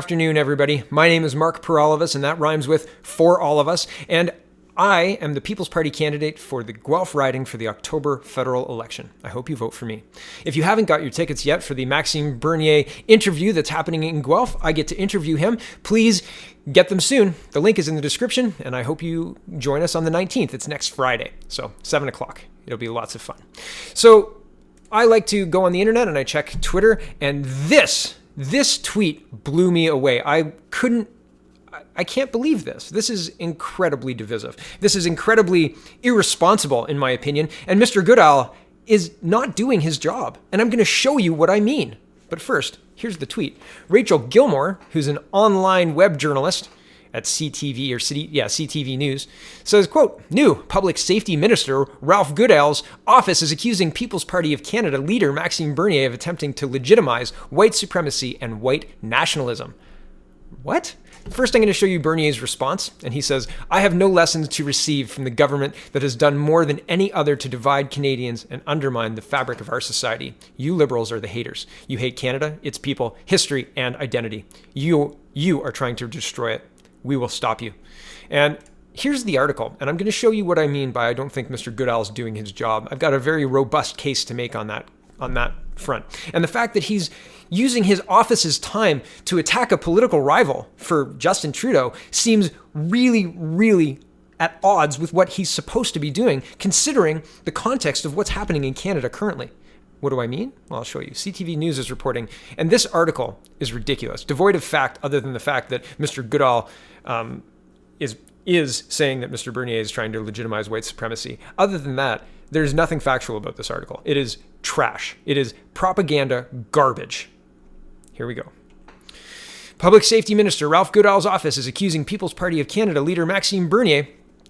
Afternoon, everybody. My name is Mark Peralivas, and that rhymes with For All of Us, and I am the People's Party candidate for the Guelph riding for the October federal election. I hope you vote for me. If you haven't got your tickets yet for the Maxime Bernier interview that's happening in Guelph, I get to interview him. Please get them soon. The link is in the description, and I hope you join us on the 19th. It's next Friday, so 7 o'clock. It'll be lots of fun. So I like to go on the internet and I check Twitter, and this tweet blew me away. I can't believe this. This is incredibly divisive. This is incredibly irresponsible, in my opinion. And Mr. Goodale is not doing his job. And I'm going to show you what I mean. But first, here's the tweet. Rachel Gilmore, who's an online web journalist at CTV News, says, quote, new Public Safety Minister Ralph Goodale's office is accusing People's Party of Canada leader Maxime Bernier of attempting to legitimize white supremacy and white nationalism. What? First, I'm going to show you Bernier's response, and he says, I have no lessons to receive from the government that has done more than any other to divide Canadians and undermine the fabric of our society. You Liberals are the haters. You hate Canada, its people, history, and identity. You are trying to destroy it. We will stop you. And here's the article, and I'm going to show you what I mean by I don't think Mr. Goodale is doing his job. I've got a very robust case to make on that front. And the fact that he's using his office's time to attack a political rival for Justin Trudeau seems really, really at odds with what he's supposed to be doing, considering the context of what's happening in Canada currently. What do I mean? Well, I'll show you. CTV News is reporting, and this article is ridiculous, devoid of fact other than the fact that Mr. Goodale is saying that Mr. Bernier is trying to legitimize white supremacy. Other than that, there's nothing factual about this article. It is trash. It is propaganda garbage. Here we go. Public Safety Minister Ralph Goodale's office is accusing People's Party of Canada leader Maxime Bernier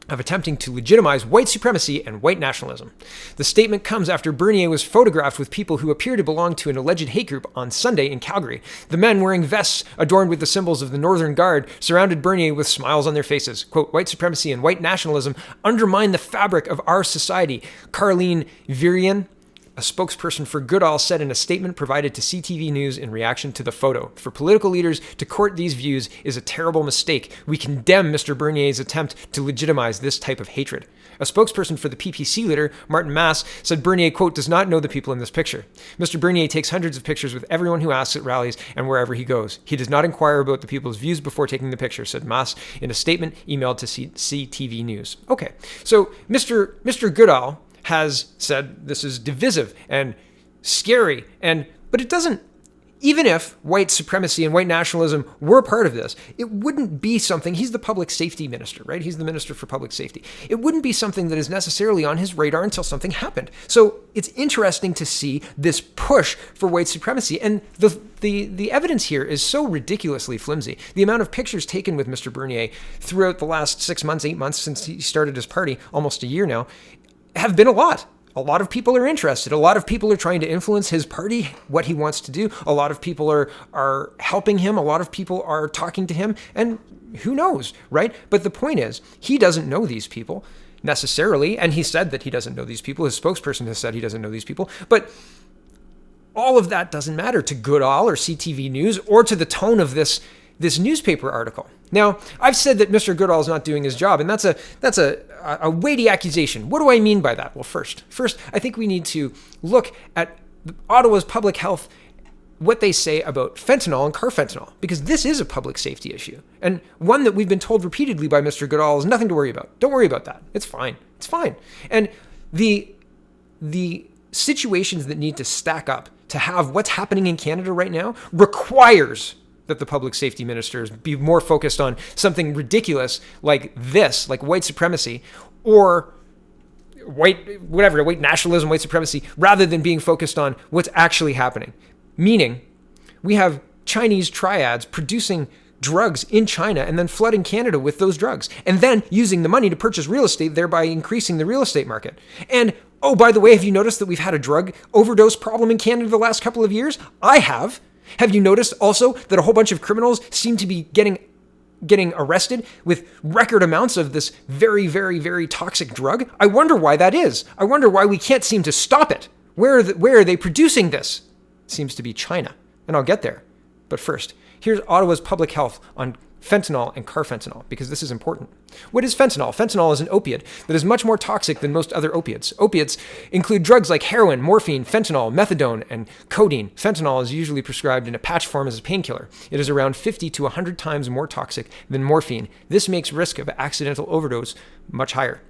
of attempting to legitimize white supremacy and white nationalism. The statement comes after Bernier was photographed with people who appear to belong to an alleged hate group on Sunday in Calgary. The men wearing vests adorned with the symbols of the Northern Guard surrounded Bernier with smiles on their faces. Quote, white supremacy and white nationalism undermine the fabric of our society. Carleen Virian, a spokesperson for Goodale, said in a statement provided to CTV News in reaction to the photo. For political leaders to court these views is a terrible mistake. We condemn Mr. Bernier's attempt to legitimize this type of hatred. A spokesperson for the PPC leader, Martin Mass, said Bernier, quote, does not know the people in this picture. Mr. Bernier takes hundreds of pictures with everyone who asks at rallies and wherever he goes. He does not inquire about the people's views before taking the picture, said Mass in a statement emailed to CTV News. Okay, so Mr. Goodale has said this is divisive and scary, but it doesn't, even if white supremacy and white nationalism were part of this, it wouldn't be something, he's the public safety minister, right? He's the minister for public safety. It wouldn't be something that is necessarily on his radar until something happened. So it's interesting to see this push for white supremacy, and the evidence here is so ridiculously flimsy. The amount of pictures taken with Mr. Bernier throughout the last 6 months, 8 months since he started his party, almost a year now, have been a lot. A lot of people are interested. A lot of people are trying to influence his party, what he wants to do. A lot of people are helping him. A lot of people are talking to him. And who knows, right? But the point is, he doesn't know these people necessarily. And he said that he doesn't know these people. His spokesperson has said he doesn't know these people. But all of that doesn't matter to Goodale or CTV News or to the tone of this newspaper article. Now, I've said that Mr. Goodale is not doing his job, and that's a weighty accusation. What do I mean by that? Well, first, I think we need to look at Ottawa's public health, what they say about fentanyl and carfentinal, because this is a public safety issue, and one that we've been told repeatedly by Mr. Goodale is nothing to worry about. Don't worry about that. It's fine. It's fine. And the situations that need to stack up to have what's happening in Canada right now requires that the public safety ministers be more focused on something ridiculous like this, like white supremacy or white nationalism, white supremacy, rather than being focused on what's actually happening. Meaning, we have Chinese triads producing drugs in China and then flooding Canada with those drugs, and then using the money to purchase real estate, thereby increasing the real estate market. And oh, by the way, have you noticed that we've had a drug overdose problem in Canada the last couple of years? I have. Have you noticed also that a whole bunch of criminals seem to be getting arrested with record amounts of this very, very, very toxic drug? I wonder why that is. I wonder why we can't seem to stop it. Where are they producing this? It seems to be China. And I'll get there. But first, Here's Ottawa's public health on fentanyl and carfentanil, because this is important. What is fentanyl? Fentanyl is an opiate that is much more toxic than most other opiates. Opiates include drugs like heroin, morphine, fentanyl, methadone, and codeine. Fentanyl is usually prescribed in a patch form as a painkiller. It is around 50 to 100 times more toxic than morphine. This makes risk of accidental overdose much higher.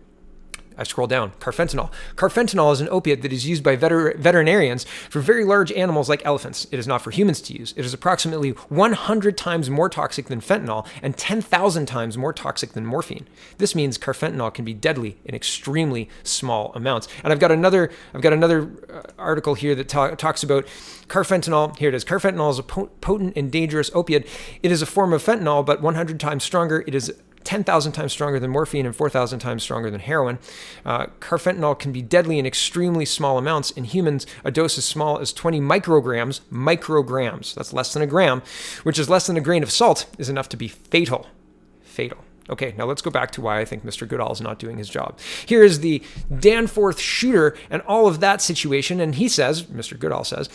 I scroll down. Carfentinal. Carfentinal is an opiate that is used by veterinarians for very large animals like elephants. It is not for humans to use. It is approximately 100 times more toxic than fentanyl and 10,000 times more toxic than morphine. This means carfentanil can be deadly in extremely small amounts. And I've got another article here that talks about carfentanil. Here it is. Carfentanil is a potent and dangerous opiate. It is a form of fentanyl, but 100 times stronger. It is 10,000 times stronger than morphine and 4,000 times stronger than heroin. Carfentanil can be deadly in extremely small amounts. In humans, a dose as small as 20 micrograms, that's less than a gram, which is less than a grain of salt, is enough to be fatal. Okay, now let's go back to why I think Mr. Goodale is not doing his job. Here is the Danforth Shooter and all of that situation, and he says, Mr. Goodale says,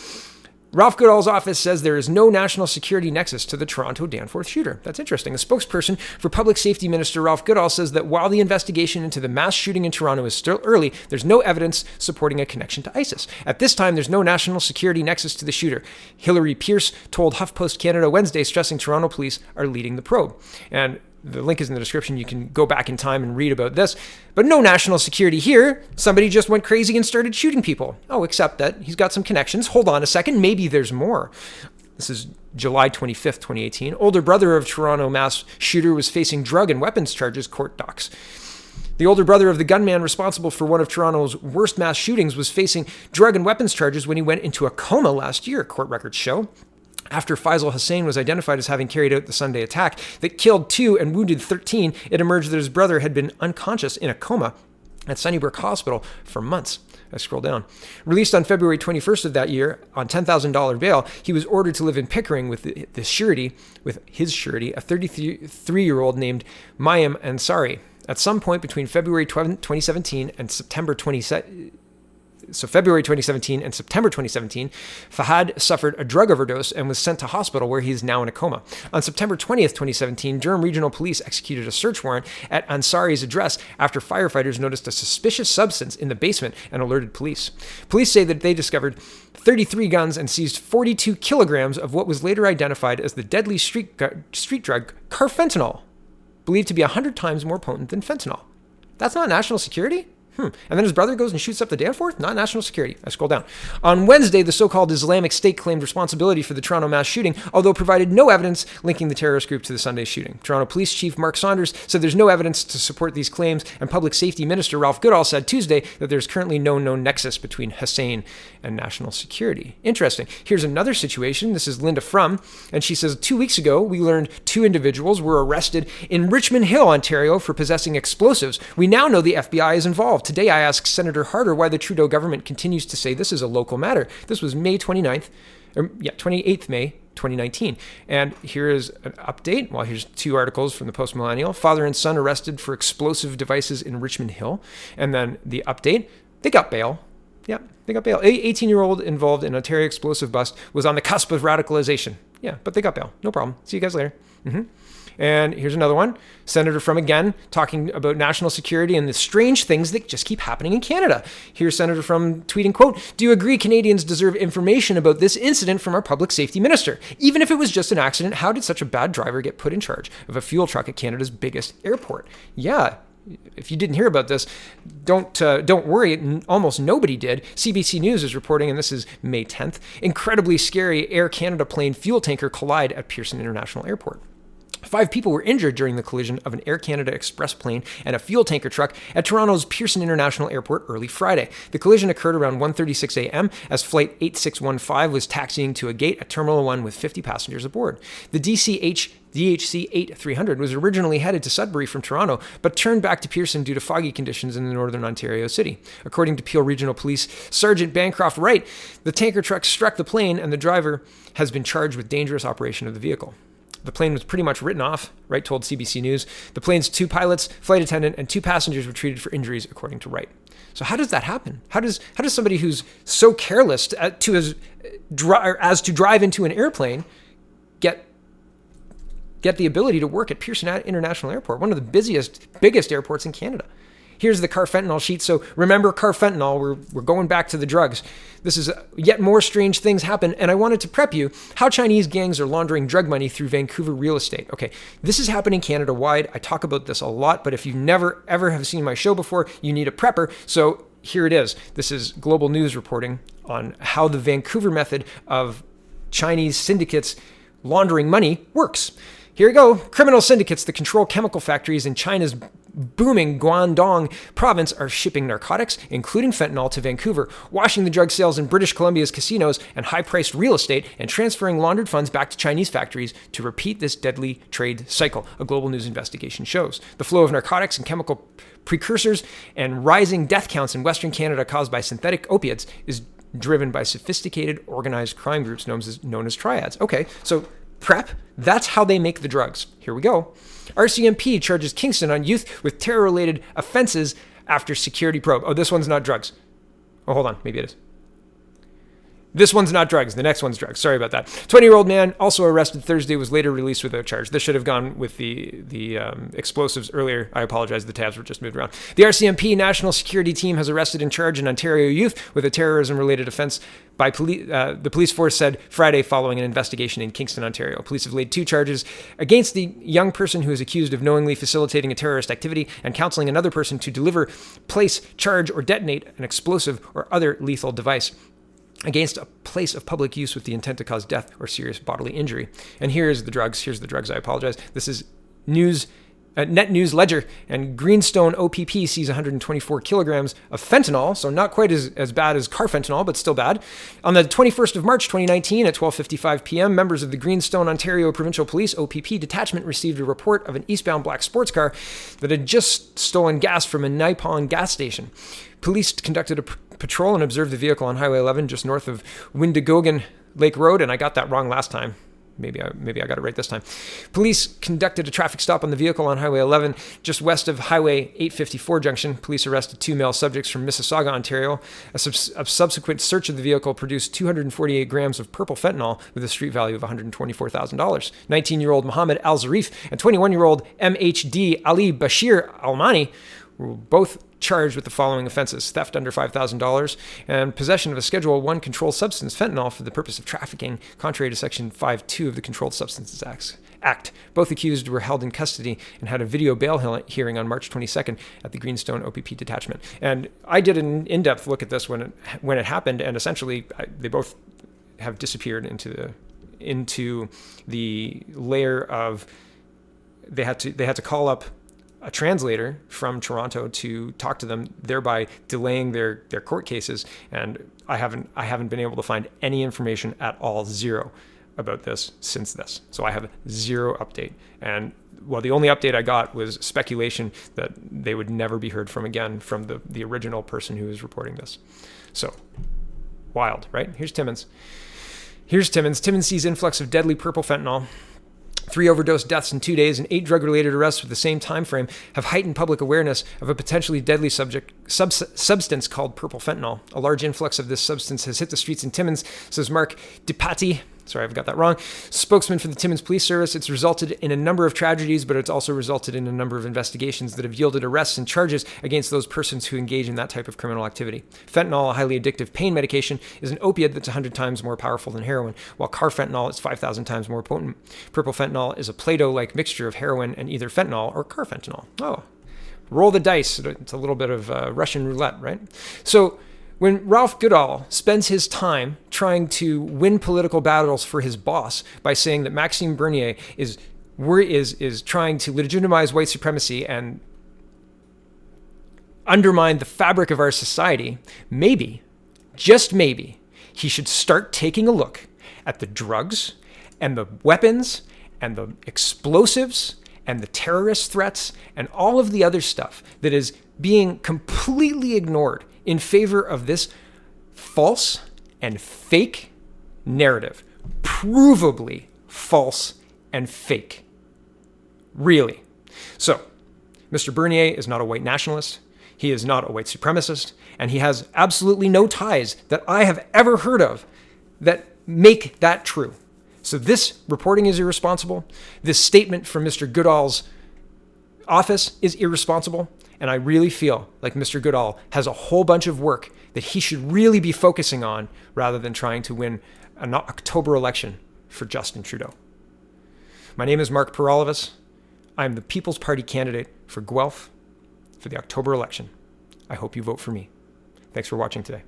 Ralph Goodale's office says there is no national security nexus to the Toronto Danforth shooter. That's interesting. The spokesperson for Public Safety Minister Ralph Goodale says that while the investigation into the mass shooting in Toronto is still early, there's no evidence supporting a connection to ISIS. At this time, there's no national security nexus to the shooter. Hilary Pearce told HuffPost Canada Wednesday, stressing Toronto police are leading the probe. And the link is in the description. You can go back in time and read about this. But no national security here. Somebody just went crazy and started shooting people. Oh, except that he's got some connections. Hold on a second. Maybe there's more. This is July 25th, 2018. Older brother of Toronto mass shooter was facing drug and weapons charges, court docs. The older brother of the gunman responsible for one of Toronto's worst mass shootings was facing drug and weapons charges when he went into a coma last year, court records show. After Faisal Hussain was identified as having carried out the Sunday attack that killed 2 and wounded 13, it emerged that his brother had been unconscious in a coma at Sunnybrook Hospital for months. I scroll down. Released on February 21st of that year on $10,000 bail, he was ordered to live in Pickering with his surety, a 33-year-old named Mayim Ansari. At some point between February 2017 and September 2017, February 2017 and September 2017, Fahad suffered a drug overdose and was sent to hospital where he is now in a coma. On September 20th, 2017, Durham Regional Police executed a search warrant at Ansari's address after firefighters noticed a suspicious substance in the basement and alerted police. Police say that they discovered 33 guns and seized 42 kilograms of what was later identified as the deadly street drug carfentanil, believed to be 100 times more potent than fentanyl. That's not national security? And then his brother goes and shoots up the Danforth? Not national security. I scroll down. On Wednesday, the so-called Islamic State claimed responsibility for the Toronto mass shooting, although provided no evidence linking the terrorist group to the Sunday shooting. Toronto Police Chief Mark Saunders said there's no evidence to support these claims, and Public Safety Minister Ralph Goodale said Tuesday that there's currently no known nexus between Hussain and national security. Interesting. Here's another situation. This is Linda Frum, and she says 2 weeks ago, we learned 2 individuals were arrested in Richmond Hill, Ontario for possessing explosives. We now know the FBI is involved. Today, I asked Senator Harder why the Trudeau government continues to say this is a local matter. This was 28th May 2019. And here is an update. Well, here's 2 articles from the Post Millennial. Father and son arrested for explosive devices in Richmond Hill. And then the update, they got bail. Yeah, they got bail. 18-year-old involved in Ontario explosive bust was on the cusp of radicalization. Yeah, but they got bail. No problem. See you guys later. And here's another one. Senator Frum again talking about national security and the strange things that just keep happening in Canada. Here's Senator Frum tweeting, quote, "Do you agree Canadians deserve information about this incident from our public safety minister? Even if it was just an accident, how did such a bad driver get put in charge of a fuel truck at Canada's biggest airport?" Yeah. If you didn't hear about this, don't worry. Almost nobody did. CBC News is reporting, and this is May 10th, incredibly scary Air Canada plane fuel tanker collide at Pearson International Airport. 5 people were injured during the collision of an Air Canada Express plane and a fuel tanker truck at Toronto's Pearson International Airport early Friday. The collision occurred around 1:36 a.m. as Flight 8615 was taxiing to a gate at Terminal 1 with 50 passengers aboard. The DHC 8300 was originally headed to Sudbury from Toronto, but turned back to Pearson due to foggy conditions in the northern Ontario city. According to Peel Regional Police Sergeant Bancroft Wright, the tanker truck struck the plane and the driver has been charged with dangerous operation of the vehicle. The plane was pretty much written off, Wright told CBC News. The plane's 2 pilots, flight attendant, and 2 passengers were treated for injuries, according to Wright. So how does that happen? How does somebody who's so careless as to drive into an airplane get get the ability to work at Pearson International Airport, one of the biggest airports in Canada. Here's the Carfentinal sheet. So remember Carfentinal, we're going back to the drugs. This is yet more strange things happen. And I wanted to prep you how Chinese gangs are laundering drug money through Vancouver real estate. Okay, this is happening Canada-wide. I talk about this a lot, but if you never, ever have seen my show before, you need a prepper. So here it is. This is Global News reporting on how the Vancouver method of Chinese syndicates laundering money works. Here we go. Criminal syndicates that control chemical factories in China's booming Guangdong province are shipping narcotics, including fentanyl, to Vancouver, washing the drug sales in British Columbia's casinos and high-priced real estate, and transferring laundered funds back to Chinese factories to repeat this deadly trade cycle, a Global News investigation shows. The flow of narcotics and chemical precursors and rising death counts in Western Canada caused by synthetic opiates is driven by sophisticated organized crime groups known as triads. Okay, so prep, that's how they make the drugs. Here we go. RCMP charges Kingston on youth with terror-related offenses after security probe. Oh, this one's not drugs. Oh, hold on. Maybe it is. This one's not drugs. The next one's drugs. Sorry about that. 20-year-old man also arrested Thursday was later released without charge. This should have gone with the explosives earlier. I apologize. The tabs were just moved around. The RCMP National Security Team has arrested and charged an Ontario youth with a terrorism-related offense by police. The police force said Friday following an investigation in Kingston, Ontario. Police have laid 2 charges against the young person who is accused of knowingly facilitating a terrorist activity and counseling another person to deliver, place, charge, or detonate an explosive or other lethal device against a place of public use with the intent to cause death or serious bodily injury. And here's the drugs. I apologize. This is Net News Ledger, and Greenstone OPP sees 124 kilograms of fentanyl, so not quite as bad as Carfentinal, but still bad. On the 21st of March 2019 at 12:55 p.m., members of the Greenstone Ontario Provincial Police OPP detachment received a report of an eastbound black sports car that had just stolen gas from a Nippon gas station. Police conducted a patrol and observed the vehicle on Highway 11 just north of Windigogan Lake Road, and I got that wrong last time. Maybe I got it right this time. Police conducted a traffic stop on the vehicle on Highway 11, just west of Highway 854 junction. Police arrested 2 male subjects from Mississauga, Ontario. A subsequent search of the vehicle produced 248 grams of purple fentanyl with a street value of $124,000. 19-year-old Mohammed Al-Zarif and 21-year-old MHD Ali Bashir Almani were both charged with the following offenses: theft under $5,000 and possession of a Schedule I controlled substance, fentanyl, for the purpose of trafficking, contrary to Section 5.2 of the Controlled Substances Act. Both accused were held in custody and had a video bail hearing on March 22nd at the Greenstone OPP detachment. And I did an in-depth look at this when it happened, and essentially they both have disappeared into the layer of they had to call up a translator from Toronto to talk to them, thereby delaying their court cases. And I haven't been able to find any information at all, zero, about this since this. So I have zero update. And well, the only update I got was speculation that they would never be heard from again from the original person who was reporting this. So wild, right? Here's Timmins. Timmins sees influx of deadly purple fentanyl. 3 overdose deaths in 2 days and 8 drug-related arrests with the same time frame have heightened public awareness of a potentially deadly substance called purple fentanyl. A large influx of this substance has hit the streets in Timmins, says Mark DiPatti. Sorry, I've got that wrong. Spokesman for the Timmins Police Service. It's resulted in a number of tragedies, but it's also resulted in a number of investigations that have yielded arrests and charges against those persons who engage in that type of criminal activity. Fentanyl, a highly addictive pain medication, is an opiate that's 100 times more powerful than heroin, while carfentanil is 5,000 times more potent. Purple fentanyl is a Play-Doh-like mixture of heroin and either fentanyl or carfentanil. Oh, roll the dice. It's a little bit of Russian roulette, right? So when Ralph Goodale spends his time trying to win political battles for his boss by saying that Maxime Bernier is trying to legitimize white supremacy and undermine the fabric of our society, maybe, just maybe, he should start taking a look at the drugs and the weapons and the explosives and the terrorist threats and all of the other stuff that is being completely ignored in favor of this false and fake narrative. Provably false and fake. Really. So, Mr. Bernier is not a white nationalist. He is not a white supremacist. And he has absolutely no ties that I have ever heard of that make that true. So this reporting is irresponsible. This statement from Mr. Goodale's office is irresponsible. And I really feel like Mr. Goodale has a whole bunch of work that he should really be focusing on rather than trying to win an October election for Justin Trudeau. My name is Mark Peralivas. I'm the People's Party candidate for Guelph for the October election. I hope you vote for me. Thanks for watching today.